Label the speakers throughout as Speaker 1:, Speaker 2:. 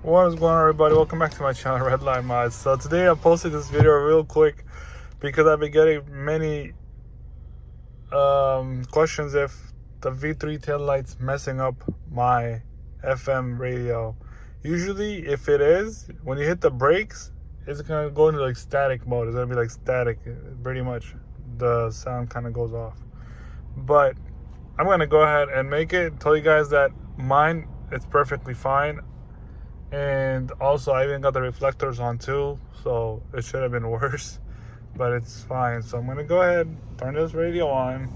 Speaker 1: What is going on, everybody? Welcome back to my channel, Redline Mods. So today I posted this video real quick because I've been getting many questions if the V3 taillight's messing up my FM radio. Usually if it is, when you hit the brakes, it's gonna go into like static mode. It's gonna be like static, pretty much. The sound kind of goes off. But I'm gonna go ahead and tell you guys that mine, it's perfectly fine. And also I even got the reflectors on too, so it should have been worse, but it's fine. So I'm gonna go ahead, turn this radio on.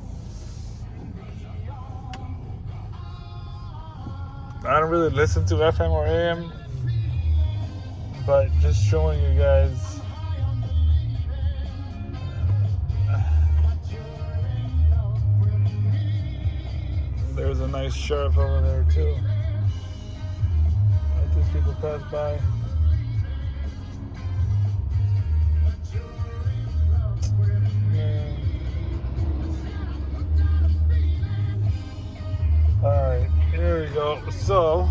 Speaker 1: I don't really listen to FM or AM, but just showing you guys. There's a nice sheriff over there too. These people pass by. Alright, here we go. So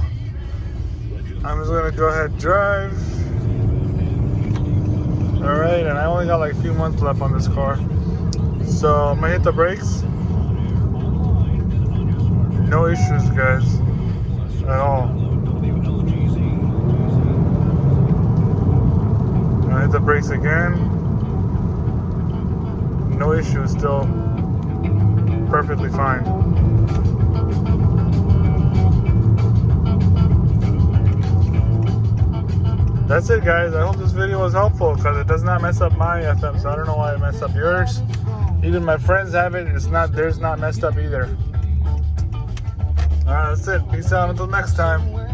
Speaker 1: I'm just gonna go ahead and drive. Alright, and I only got like a few months left on this car. So I'm gonna hit the brakes. No issues, guys, at all. I hit the brakes again. No issue, still perfectly fine. That's it, guys. I hope this video was helpful because it does not mess up my FM, so I don't know why it messed up yours. Even my friends have it. Theirs not messed up either. Alright, that's it. Peace out until next time.